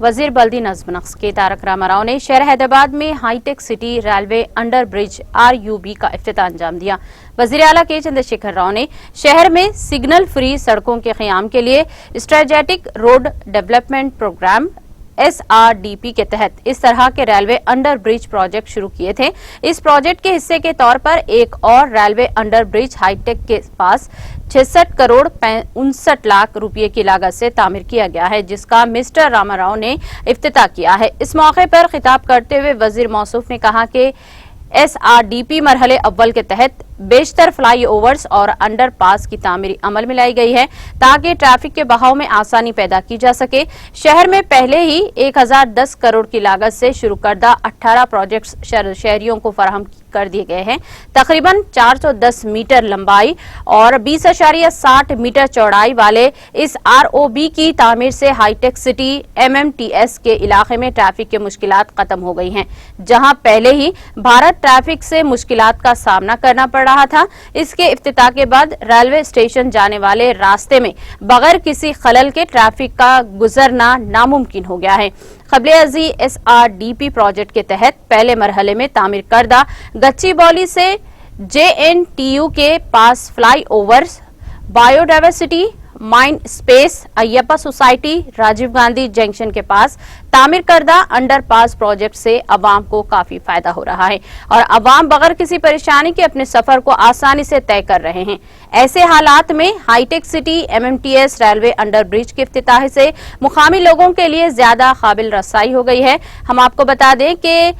वजीर बल्दी नज़्म नक्श ktr रामाराव ने शहर हैदराबाद में हाईटेक City railway under bridge RUB का इफ्तिताह अंजाम दिया। वजीर आला के चंद्रशेखर राव ने शहर में सिग्नल फ्री सड़कों के क़याम के लिए strategic road development programme SRDP के तहत इस तरह के रेलवे अंडर ब्रिज प्रोजेक्ट शुरू किए थे। इस प्रोजेक्ट के हिस्से के तौर पर एक और रेलवे अंडर ब्रिज हाईटेक के पास 66 करोड़ 59 लाख रुपए की लागत से तामीर किया गया है, जिसका मिस्टर रामाराव ने इफ्तिताह किया है। इस मौके पर खिताब करते हुए वजीर मौसूफ ने कहा कि SRDP मरहले अव्वल के तहत बेशतर फ्लाई ओवर्स और अंडर पास की तामीर अमल में लाई गई है ताकि ट्रैफिक के बहाव में आसानी पैदा की जा सके। शहर में पहले ही 1010 करोड़ की लागत से शुरू करदा 18 प्रोजेक्ट्स शहरियों को फराहम कर दिए गए हैं। तकरीबन 410 मीटर लंबाई और 20.60 मीटर चौड़ाई वाले इस ROB की तामीर से हाईटेक सिटी MMTS के इलाके में ट्रैफिक की मुश्किलात खत्म हो गई हैं, जहां पहले ही भारत ट्रैफिक से मुश्किलात का सामना करना पड़ रहा था। इसके इफ्तिताह के बाद रेलवे स्टेशन जाने वाले रास्ते में बगैर किसी खलल के ट्रैफिक का गुजरना नामुमकिन हो गया है। क़ब्ल-ए-अज़ी SRDP प्रोजेक्ट के तहत पहले मरहले में तामीर करदा गच्चीबौली से JNTU के पास flyovers, biodiversity mind space, Ayyappa society, Rajiv Gandhi junction के पास तामीर करदा अंडरपास प्रोजेक्ट से अवाम को काफी फायदा हो रहा है और अवाम बगैर किसी परेशानी के अपने सफर को आसानी से तय कर रहे हैं। ऐसे हालात में हाईटेक City MMTS railway under bridge के इफ्तिताह से मुकामी लोगों के लिए ज्यादा काबिल रसाई हो गई है। हम आपको बता दें कि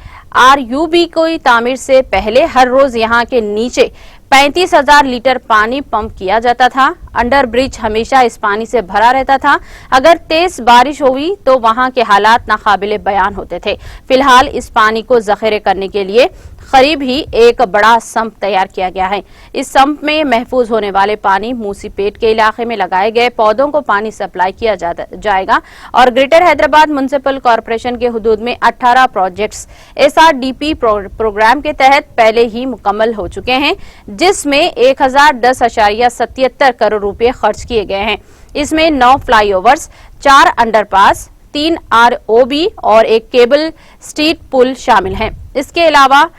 RUB की तामीर से पहले हर रोज यहाँ के नीचे 35,000 लीटर पानी पंप किया जाता था। अंडर ब्रिज हमेशा इस पानी से भरा रहता था। अगर तेज बारिश हुई तो वहां के हालात नाकाबिले बयान होते थे। फिलहाल इस पानी को जखीरे करने के लिए करीब ही एक बड़ा संप तैयार किया गया है। इस संप में महफूज होने वाले पानी मूसी पेट के इलाके में लगाए गए पौधों को पानी सप्लाई किया जाएगा और ग्रेटर हैदराबाद म्युनिसिपल कॉरपोरेशन के हुदूद में 18 प्रोजेक्ट्स SRDP प्रोग्राम के तहत पहले ही मुकम्मल हो चुके हैं, जिसमें 1010.77 करोड़ रुपए खर्च किए गए हैं। इसमें 9 फ्लाईओवर्स, 4 अंडरपास, 3 ROB और एक केबल स्ट्रीट पुल शामिल हैं। इसके अलावा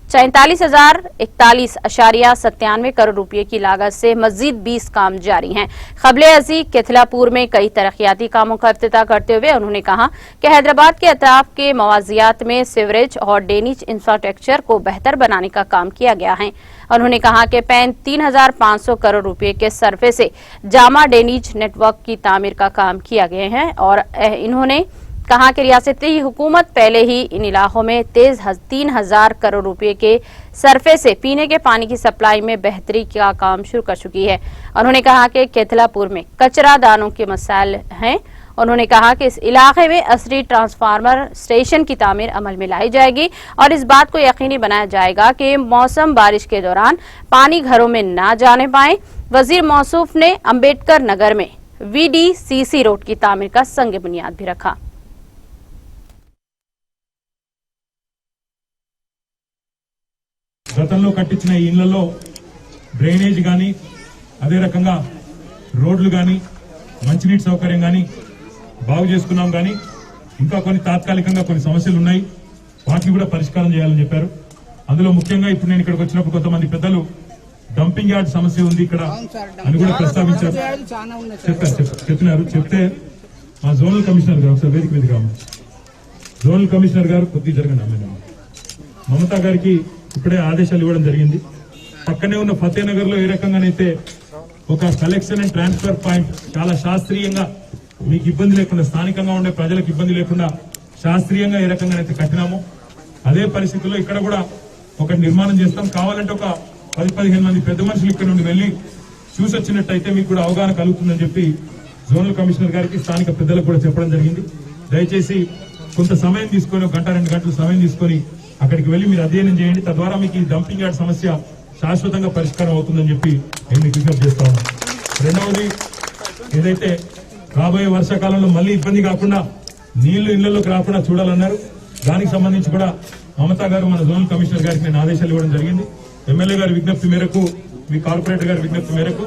44,041.97 करोड़ रुपए की लागत से मजीद 20 काम जारी हैं। क़ब्ल-ए-अज़ी केतलापुर में कई तरक्याती कामों का इफ्तिताह करते हुए उन्होंने कहा कि हैदराबाद के अतराफ के मवाजियात में सीवरेज और ड्रेनेज इंफ्रास्ट्रक्चर को बेहतर बनाने का काम किया गया है। उन्होंने कहा कि 3,500 करोड़ रुपए के सरफे से जामा ड्रेनेज नेटवर्क की तामीर का काम किया गया है और इन्होंने कहा कि रियासती हुकूमत पहले ही इन इलाकों में 3,000 करोड़ रुपए के सरफे से पीने के पानी की सप्लाई में बेहतरी का काम शुरू कर चुकी है। उन्होंने कहा कि केतलापुर में कचरा दानों के मसाइल हैं। उन्होंने कहा कि इस इलाके में असली ट्रांसफार्मर स्टेशन की तामीर अमल में लाई जाएगी और इस बात को यकीनी बनाया जाएगा कि मौसम बारिश के दौरान पानी घरों में ना जाने पाए। वजीर मौसूफ ने अम्बेडकर नगर में VDCC रोड की तामीर का संग बुनियाद भी रखा। గతంలో కట్టించిన ఈ ఇళ్లలో డ్రైనేజ్ గాని అదే రకంగా రోడ్లు గాని మంచినీటి సౌకర్యం గాని బాగు చేసుకున్నాం గాని ఇంకా కొన్ని తాత్కాలికంగా కొన్ని సమస్యలు ఉన్నాయి, వాటిని కూడా పరిష్కారం చేయాలని చెప్పారు। అందులో ముఖ్యంగా ఇప్పుడు నేను ఇక్కడికి వచ్చినప్పుడు కొంతమంది పెద్దలు డంపింగ్ యార్డ్ సమస్య ఉంది ఇక్కడ అని కూడా ప్రస్తావించారు, చెప్పినారు। చెప్తే మా జోనల్ కమిషనర్ గారు ఒకసారి వేదిక మీద రావాలి, జోనల్ కమిషనర్ గారు కొద్దిగా జరగండి, మమతా గారికి ఇప్పుడే ఆదేశాలు ఇవ్వడం జరిగింది। పక్కనే ఉన్న ఫతేనగర్ లో ఏ రకంగానైతే ఒక కలెక్షన్ అండ్ ట్రాన్స్ఫర్ పాయింట్ చాలా శాస్త్రీయంగా మీకు ఇబ్బంది లేకుండా, స్థానికంగా ఉండే ప్రజలకు ఇబ్బంది లేకుండా శాస్త్రీయంగా ఏ రకంగానైతే కట్టినామో అదే పరిస్థితుల్లో ఇక్కడ కూడా ఒక నిర్మాణం చేస్తాం। కావాలంటే ఒక 10-15 మంది పెద్ద మనుషులు ఇక్కడ నుండి వెళ్లి చూసొచ్చినట్టయితే మీకు కూడా అవగాహన కలుగుతుందని చెప్పి జోనల్ కమిషనర్ గారికి స్థానిక పెద్దలకు కూడా చెప్పడం జరిగింది। దయచేసి కొంత సమయం తీసుకొని, 1-2 గంటలు సమయం తీసుకొని అక్కడికి వెళ్లి మీరు అధ్యయనం చేయండి। తద్వారా మీకు ఈ డంపింగ్ యార్డ్ సమస్య శాశ్వతంగా పరిష్కారం అవుతుందని చెప్పి నేను మీకు విజ్ఞప్తి చేస్తా ఉన్నాను। రెండవది, ఏదైతే రాబోయే వర్షాకాలంలో మళ్లీ ఇబ్బంది కాకుండా నీళ్లు ఇళ్లలోకి రాకుండా చూడాలన్నారు, దానికి సంబంధించి కూడా మమతా గారు మన జోనల్ కమిషనర్ గారికి నేను ఆదేశాలు ఇవ్వడం జరిగింది। ఎమ్మెల్యే గారి విజ్ఞప్తి మేరకు, మీ కార్పొరేటర్ గారి విజ్ఞప్తి మేరకు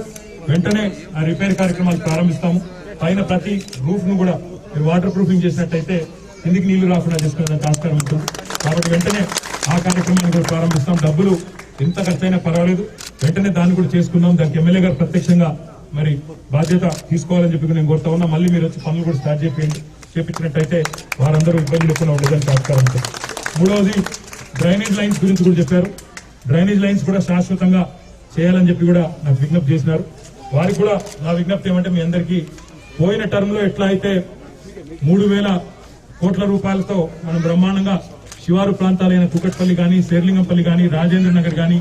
వెంటనే ఆ రిపేర్ కార్యక్రమాలు ప్రారంభిస్తాము। పైన ప్రతి రూఫ్ ను కూడా మీరు వాటర్ ప్రూఫింగ్ చేసినట్టయితే కిందికి నీళ్లు రాకుండా చేసుకునేదానికి ఆస్కారం ఉంటుంది. కాబట్టి వెంటనే ఆ కార్యక్రమాన్ని కూడా ప్రారంభిస్తాం. డబ్బులు ఎంత ఖర్చైనా పర్వాలేదు, వెంటనే దాన్ని కూడా చేసుకుందాం. దానికి ఎమ్మెల్యే గారు ప్రత్యక్షంగా మరి బాధ్యత తీసుకోవాలని చెప్పి నేను కోరుతా ఉన్నా. మళ్ళీ మీరు వచ్చి పనులు కూడా స్టార్ట్ చేపించినట్టయితే వారందరూ ఇబ్బంది లేకుండా ఉండేదానికి ఆస్కారం ఉంటుంది. మూడవది డ్రైనేజ్ లైన్స్ గురించి కూడా చెప్పారు. డ్రైనేజ్ లైన్స్ కూడా శాశ్వతంగా చేయాలని చెప్పి కూడా నాకు విజ్ఞప్తి చేసినారు. వారికి కూడా నా విజ్ఞప్తి ఏమంటే, మీ అందరికీ పోయిన టర్మ్ లో ఎట్లా అయితే 3,000 కోట్ల రూపాయలతో మనం బ్రహ్మాండంగా శివారు ప్రాంతాలైన కుకట్పల్లి గాని, శేర్లింగంపల్లి గాని, రాజేంద్ర నగర్ గాని,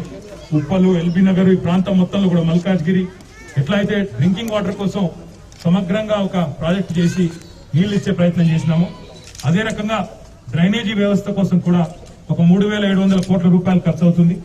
ఉప్పలు, ఎల్బీ నగర్, ఈ ప్రాంతం మొత్తంలో కూడా మల్కాజ్గిరి ఎట్లా అయితే డ్రింకింగ్ వాటర్ కోసం సమగ్రంగా ఒక ప్రాజెక్టు చేసి నీళ్లు ఇచ్చే ప్రయత్నం చేసినాము, అదే రకంగా డ్రైనేజీ వ్యవస్థ కోసం కూడా ఒక 3,700 కోట్ల రూపాయలు ఖర్చు అవుతుంది.